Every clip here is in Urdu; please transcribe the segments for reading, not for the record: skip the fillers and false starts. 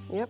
Yep.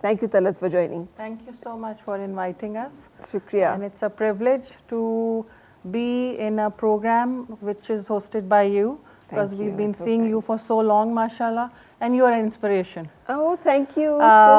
Thank you Talat for joining. Thank you so much for inviting us. Shukriya. And it's a privilege to be in a program which is hosted by you, because we've been seeing you for so long, mashallah, and you are an inspiration. Oh, thank you. So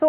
So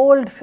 old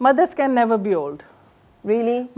mothers can never be old. Really?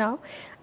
now,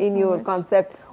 in your concept.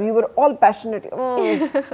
we were all passionate,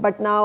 But now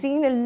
seen a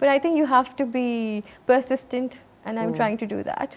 But I think you have to be persistent, and I'm trying to do that.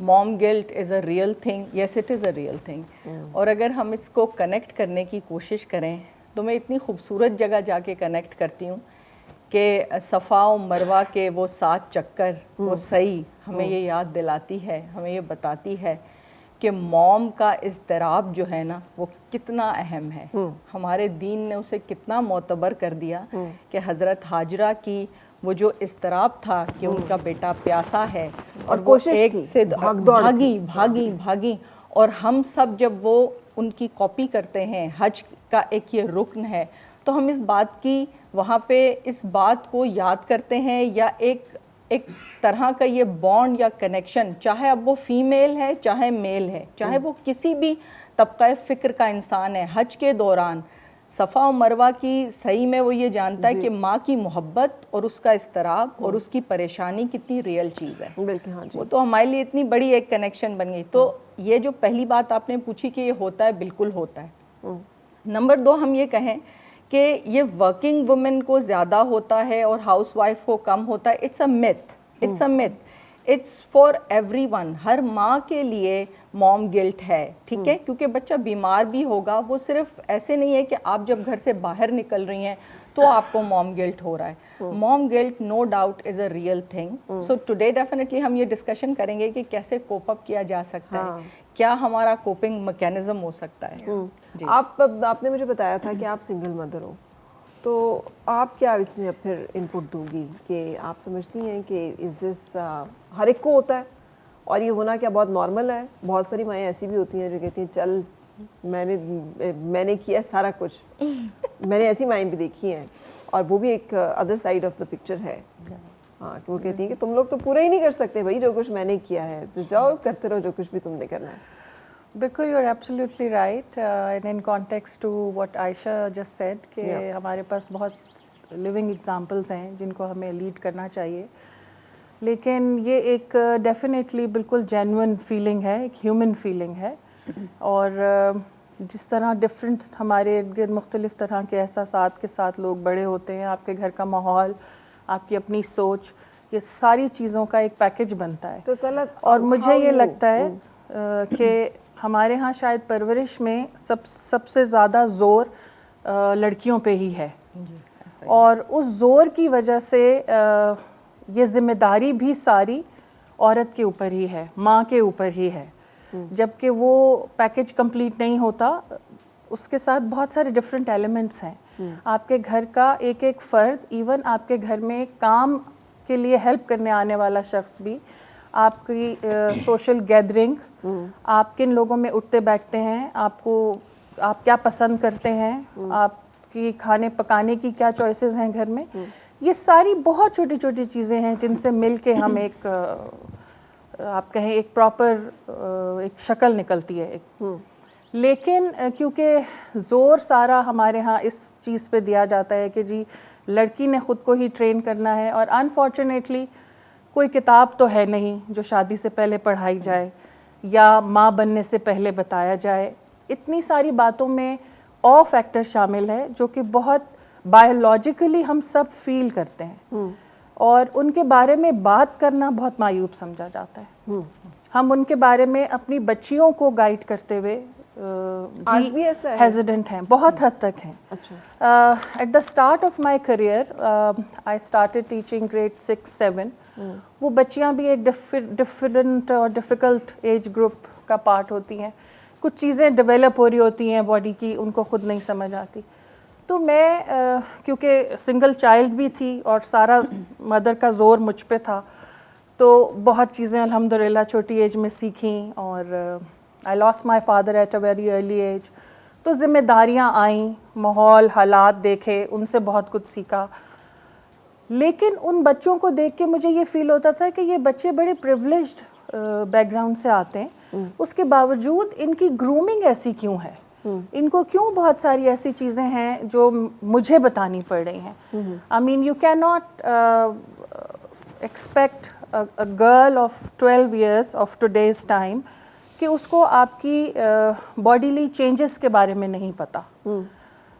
mom guilt is a real thing. Yes, it is a real thing. اور اگر ہم اس کو کنیکٹ کرنے کی کوشش کریں تو میں اتنی خوبصورت جگہ جا کے کنیکٹ کرتی ہوں کہ صفا و مروہ کے وہ 7 چکر وہ سعی ہمیں یہ یاد دلاتی ہے, ہمیں یہ بتاتی ہے کہ موم کا اضطراب جو ہے نا وہ کتنا اہم ہے. ہمارے دین نے اسے کتنا معتبر کر دیا کہ حضرت ہاجرہ کی وہ جو اضطراب تھا کہ ان کا بیٹا پیاسا ہے اور وہ ایک سے بھاگی اور ہم سب جب وہ ان کی کاپی کرتے ہیں, حج کا ایک یہ رکن ہے, تو ہم اس بات کی وہاں پہ اس بات کو یاد کرتے ہیں یا ایک طرح کا یہ بانڈ یا کنیکشن, چاہے اب وہ فیمیل ہے چاہے میل ہے, چاہے وہ کسی بھی طبقہ فکر کا انسان ہے, حج کے دوران صفا و مروہ کی صحیح میں وہ یہ جانتا ہے کہ ماں کی محبت اور اس کا اضطراب اور اس کی پریشانی کتنی ریئل چیز ہے. بالکل ہاں جی, وہ تو ہمارے لیے اتنی بڑی ایک کنیکشن بن گئی. تو یہ جو پہلی بات آپ نے پوچھی کہ یہ ہوتا ہے, بالکل ہوتا ہے. نمبر 2 ہم یہ کہیں کہ یہ ورکنگ وومن کو زیادہ ہوتا ہے اور ہاؤس وائف کو کم ہوتا ہے, it's a myth. It's a myth. It's for everyone ون. ہر ماں کے لیے موم گلٹ ہے, ٹھیک ہے, کیونکہ بچہ بیمار بھی ہوگا, وہ صرف ایسے نہیں ہے کہ آپ جب گھر سے باہر نکل رہی ہیں تو آپ کو موم گلٹ ہو رہا ہے. Mom guilt no doubt is a real thing. So today definitely ہم یہ ڈسکشن کریں گے کہ کیسے کوپ اپ کیا جا سکتا ہے, کیا ہمارا کوپنگ میکینزم ہو سکتا ہے. آپ نے مجھے بتایا تھا کہ آپ سنگل مدر ہو, تو آپ کیا اس میں پھر انپٹ دوں گی کہ آپ سمجھتی ہیں کہ از دس ہر ایک کو ہوتا ہے اور یہ ہونا کیا بہت نارمل ہے؟ بہت ساری مائیں ایسی بھی ہوتی ہیں جو کہتی ہیں چل میں نے کیا سارا کچھ. میں نے ایسی مائیں بھی دیکھی ہیں, اور وہ بھی ایک other side of the picture ہے. ہاں, کہ وہ کہتی ہیں کہ تم لوگ تو پورا ہی نہیں کر سکتے بھائی جو کچھ میں نے کیا ہے, تو جاؤ کرتے رہو جو کچھ بھی تم نے کرنا ہے. بالکل, you are absolutely right. And in context to what Ayesha just said کہ ہمارے پاس بہت لیونگ ایگزامپلس ہیں جن کو ہمیں لیڈ کرنا چاہیے, لیکن یہ ایک ڈیفینیٹلی بالکل جینوئن فیلنگ ہے, ایک ہیومن فیلنگ ہے. اور جس طرح ڈفرینٹ ہمارے ارد گرد مختلف طرح کے احساسات کے ساتھ لوگ بڑے ہوتے ہیں, آپ کے گھر کا ماحول, آپ کی اپنی سوچ, یہ ساری چیزوں کا ایک پیکج بنتا ہے. اور مجھے یہ لگتا ہے کہ ہمارے ہاں شاید پرورش میں سب سے زیادہ زور لڑکیوں پہ ہی ہے, اور اس زور کی وجہ سے یہ ذمہ داری بھی ساری عورت کے اوپر ہی ہے, ماں کے اوپر ہی ہے. جبکہ وہ پیکج کمپلیٹ نہیں ہوتا, اس کے ساتھ بہت سارے ڈفرینٹ ایلیمنٹس ہیں. آپ کے گھر کا ایک ایک فرد, ایون آپ کے گھر میں کام کے لیے ہیلپ کرنے آنے والا شخص بھی, آپ کی سوشل گیدرنگ, آپ کن لوگوں میں اٹھتے بیٹھتے ہیں, آپ کیا پسند کرتے ہیں, آپ کی کھانے پکانے کی کیا چوائسیز ہیں گھر میں, یہ ساری بہت چھوٹی چھوٹی چیزیں ہیں جن سے مل کے ہم ایک آپ کہیں ایک پراپر ایک شکل نکلتی ہے. لیکن کیونکہ زور سارا ہمارے ہاں اس چیز پہ دیا جاتا ہے کہ جی لڑکی نے خود کو ہی ٹرین کرنا ہے, اور انفارچونیٹلی کوئی کتاب تو ہے نہیں جو شادی سے پہلے پڑھائی جائے یا ماں بننے سے پہلے بتایا جائے. اتنی ساری باتوں میں اور فیکٹر شامل ہے جو کہ بہت بایولوجیکلی ہم سب فیل کرتے ہیں, اور ان کے بارے میں بات کرنا بہت معیوب سمجھا جاتا ہے. ہم ان کے بارے میں اپنی بچیوں کو گائیڈ کرتے ہوئے ہیزیڈنٹ ہیں, بہت حد تک ہیں. At the start of my career I started teaching grade 6-7. وہ بچیاں بھی ایک ڈفرینٹ اور ڈیفیکلٹ ایج گروپ کا پارٹ ہوتی ہیں. کچھ چیزیں ڈیولپ ہو رہی ہوتی ہیں باڈی کی, ان کو خود نہیں سمجھ آتی. تو میں کیونکہ سنگل چائلڈ بھی تھی اور سارا مدر کا زور مجھ پہ تھا, تو بہت چیزیں الحمدللہ چھوٹی ایج میں سیکھیں. اور I lost my father at a very early age. تو ذمہ داریاں آئیں, ماحول حالات دیکھے, ان سے بہت کچھ سیکھا. لیکن ان بچوں کو دیکھ کے مجھے یہ فیل ہوتا تھا کہ یہ بچے بڑے پریولیجڈ بیک گراؤنڈ سے آتے ہیں, اس کے باوجود ان کی گرومنگ ایسی کیوں ہے, ان کو کیوں بہت ساری ایسی چیزیں ہیں جو مجھے بتانی پڑ رہی ہیں. I mean you can not expect a girl of 12 years of today's time کہ اس کو آپ کی باڈیلی چینجز کے بارے میں نہیں پتہ.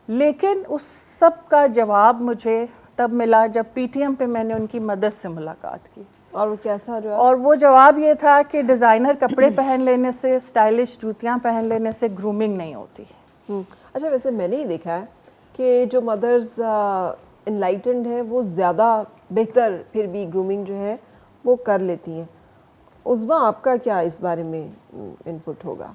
لیکن اس سب کا جواب مجھے تب ملا جب پی ٹی ایم پہ میں نے ان کی مدد سے ملاقات کی. اور وہ کیا تھا جو اور وہ جواب یہ تھا کہ ڈیزائنر کپڑے پہن لینے سے, اسٹائلش جوتیاں پہن لینے سے گرومنگ نہیں ہوتی. اچھا ویسے میں نے یہ دیکھا ہے کہ جو مدرز انلائٹنڈ ہیں وہ زیادہ بہتر پھر بھی گرومنگ جو ہے وہ کر لیتی ہیں. عظمیٰ آپ کا کیا اس بارے میں انپٹ ہوگا؟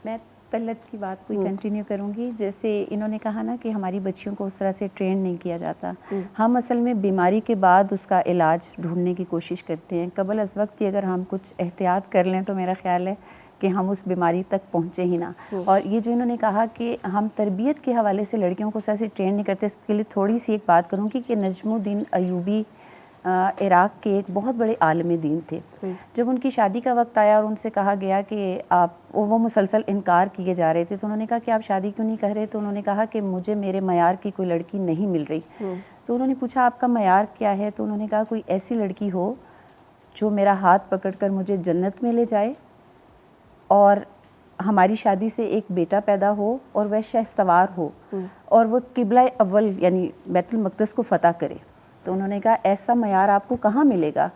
میں طلت کی بات کو کنٹینیو کروں گی. جیسے انہوں نے کہا نا کہ ہماری بچیوں کو اس طرح سے ٹرین نہیں کیا جاتا. ہم اصل میں بیماری کے بعد اس کا علاج ڈھونڈنے کی کوشش کرتے ہیں. قبل از وقت کی اگر ہم کچھ احتیاط کر لیں تو میرا خیال ہے کہ ہم اس بیماری تک پہنچے ہی نہ. اور یہ جو انہوں نے کہا کہ ہم تربیت کے حوالے سے لڑکیوں کو ایسے ٹرین نہیں کرتے, اس کے لیے تھوڑی سی ایک بات کروں گی کہ نجم الدین ایوبی عراق کے ایک بہت بڑے عالم دین تھے. جب ان کی شادی کا وقت آیا اور ان سے کہا گیا کہ آپ, وہ مسلسل انکار کیے جا رہے تھے, تو انہوں نے کہا کہ آپ شادی کیوں نہیں کر رہے؟ تو انہوں نے کہا کہ مجھے میرے معیار کی کوئی لڑکی نہیں مل رہی. تو انہوں نے پوچھا آپ کا معیار کیا ہے؟ تو انہوں نے کہا کوئی ایسی لڑکی ہو جو میرا ہاتھ پکڑ کر مجھے جنت میں لے جائے, اور ہماری شادی سے ایک بیٹا پیدا ہو, اور وہ شہ سوار ہو, اور وہ قبلہ اول یعنی بیت المقدس کو فتح کرے. تو انہوں نے کہا ایسا معیار آپ کو کہاں ملے گا؟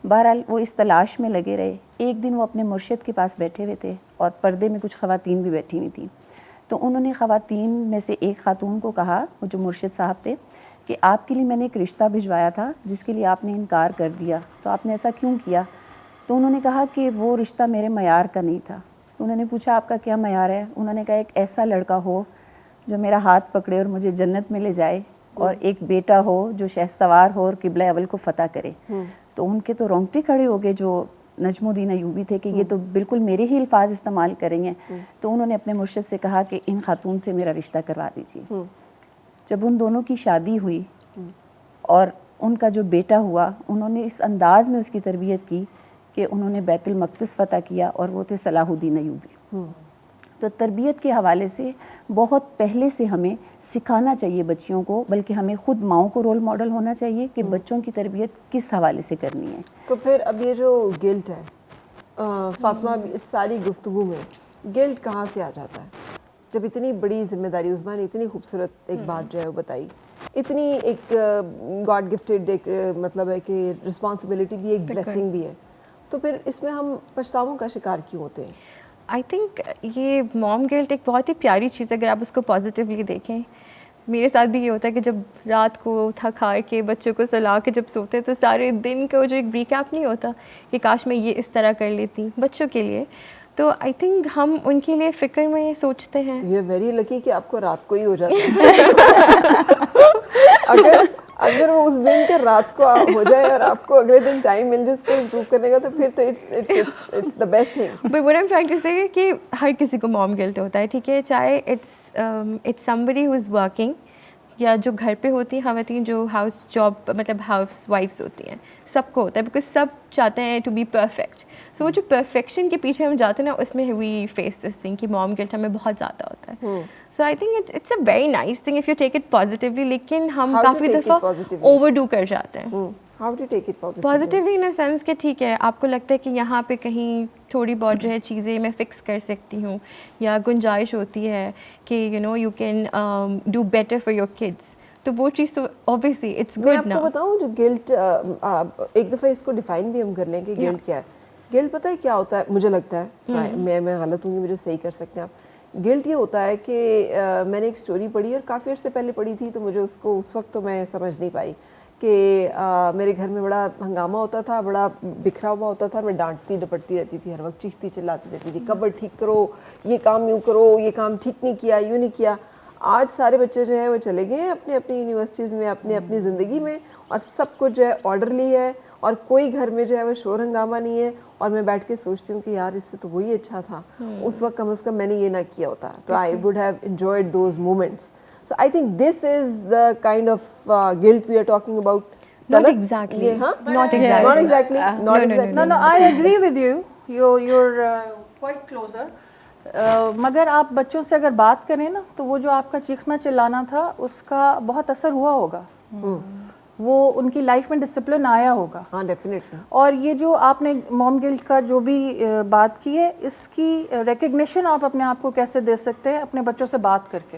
بہرحال وہ اس تلاش میں لگے رہے. ایک دن وہ اپنے مرشد کے پاس بیٹھے ہوئے تھے اور پردے میں کچھ خواتین بھی بیٹھی ہوئی تھیں. تو انہوں نے خواتین میں سے ایک خاتون کو کہا, وہ جو مرشد صاحب تھے, کہ آپ کے لیے میں نے ایک رشتہ بھجوایا تھا جس کے لیے آپ نے انکار کر دیا, تو آپ نے ایسا کیوں کیا؟ تو انہوں نے کہا کہ وہ رشتہ میرے معیار کا نہیں تھا. تو انہوں نے پوچھا آپ کا کیا معیار ہے؟ انہوں نے کہا ایک ایسا لڑکا ہو جو میرا ہاتھ پکڑے اور مجھے جنت میں لے جائے, اور ایک بیٹا ہو جو شہ سوار ہو اور قبلہ اول کو فتح کرے. تو ان کے تو رونگٹے کھڑے ہو گئے جو نجم الدین ایوبی تھے کہ یہ تو بالکل میرے ہی الفاظ استعمال کریں گے. تو انہوں نے اپنے مرشد سے کہا کہ ان خاتون سے میرا رشتہ کروا دیجیے. جب ان دونوں کی شادی ہوئی اور ان کا جو بیٹا ہوا, انہوں نے اس انداز میں اس کی تربیت کی کہ انہوں نے بیت المقدس فتح کیا, اور وہ تھے صلاح الدین ایوبی. تو تربیت کے حوالے سے بہت پہلے سے ہمیں سکھانا چاہیے بچیوں کو, بلکہ ہمیں خود ماؤں کو رول ماڈل ہونا چاہیے کہ بچوں کی تربیت کس حوالے سے کرنی ہے. تو پھر اب یہ جو گلٹ ہے فاطمہ, اس ساری گفتگو میں گلٹ کہاں سے آ جاتا ہے جب اتنی بڑی ذمہ داری, عثمان نے اتنی خوبصورت ایک بات جو ہے وہ بتائی, اتنی ایک گاڈ گفٹیڈ ایک مطلب ہے کہ رسپانسبلٹی بھی, ایک بلیسنگ بھی ہے, تو پھر اس میں ہم پچھتاووں کا شکار کیوں ہوتے ہیں؟ آئی تھنک یہ موم گلٹ ایک بہت ہی پیاری چیز ہے اگر آپ اس کو پازیٹیولی دیکھیں. میرے ساتھ بھی یہ ہوتا ہے کہ جب رات کو تھکا کے بچوں کو سلا کے جب سوتے ہیں تو سارے دن کا جو ایک ریکیپ نہیں ہوتا کہ کاش میں یہ اس طرح کر لیتی بچوں کے لیے, تو آئی تھنک ہم ان کے لیے فکر میں سوچتے ہیں. یہ ویری لکی کہ آپ کو رات کو ہی ہو جاتا ہے. اگر وہ اس دن کے رات کو ہو جائے اور آپ کو اگلے دن ٹائم مل جائے اس کو امپروو کرنے کا, تو پھر تو it's the best thing. But what I'm trying to say کہ ہر کسی کو موم گلٹ ہوتا ہے, ٹھیک ہے, چاہے it's somebody who is working, یا جو گھر پہ ہوتی ہیں خواتین جو ہاؤس جاب مطلب ہاؤس وائفس ہوتی ہیں, سب کو ہوتا ہے, بیکاز سب چاہتے ہیں ٹو بی پرفیکٹ. سو وہ جو پرفیکشن کے پیچھے ہم جاتے ہیں نا, اس میں وی فیس دس تھنگ کہ موم گلٹ ہمیں بہت زیادہ ہوتا ہے. So I think it's a very nice thing if you take it positively, لیکن ہم کافی دفعہ اوور ڈو کر جاتے ہیں. How to take it positively in a sense کہ ٹھیک ہے آپ کو لگتا ہے کہ یہاں پہ کہیں تھوڑی بہت جو ہے چیزیں میں فکس کر سکتی ہوں, یا گنجائش ہوتی ہے کہ you know you can do better for your kids, تو وہ چیز تو اوبیسلی اٹس گڈ. میں آپ کو بتاؤں جو گلٹ, ایک دفعہ اس کو ڈیفائن بھی ہم کر لیں کہ گلٹ کیا ہے. گلٹ پتہ ہے کیا ہوتا ہے, مجھے لگتا ہے, میں غلط ہوں گی, مجھے صحیح کر سکتے ہیں آپ. گلٹ یہ ہوتا ہے کہ میں نے ایک اسٹوری پڑھی اور کافی عرصے پہلے پڑھی تھی, تو مجھے اس کو اس وقت تو میں سمجھ نہیں پائی کہ میرے گھر میں بڑا ہنگامہ ہوتا تھا, بڑا بکھرا ہوا ہوتا تھا, میں ڈانٹتی ڈپٹتی رہتی تھی, ہر وقت چیختی چلاتی رہتی تھی, کبڈ ٹھیک کرو, یہ کام یوں کرو, یہ کام ٹھیک نہیں کیا, یوں نہیں کیا. آج سارے بچے جو ہیں وہ چلے گئے ہیں اپنے اپنی یونیورسٹیز میں, اپنی اپنی زندگی میں, اور سب کچھ جو ہے آرڈرلی ہے, اور کوئی گھر میں جو ہے وہ شور ہنگامہ نہیں ہے. اور میں بیٹھ کے سوچتی ہوں کہ یار اس سے تو وہی اچھا تھا, اس وقت کم از کم میں نے یہ نہ کیا ہوتا, تو I would have enjoyed those moments. So I think this is the kind of guilt we are talking about. Not exactly. Not exactly. No, I agree with you. You're quite closer. مگر آپ بچوں سے اگر بات کریں نا, تو وہ جو آپ کا چیخنا چلانا تھا اس کا بہت اثر ہوا ہوگا, وہ ان کی لائف میں ڈسپلن آیا ہوگا. ہاں ڈیفینیٹلی. اور یہ جو آپ نے موم گلٹ کا جو بھی بات کی ہے, اس کی ریکگنیشن آپ اپنے آپ کو کیسے دے سکتے ہیں؟ اپنے بچوں سے بات کر کے,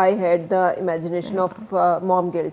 I had the imagination of mom guilt,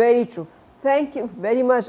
very true. Thank you very much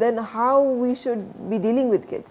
then how we should be dealing with kids?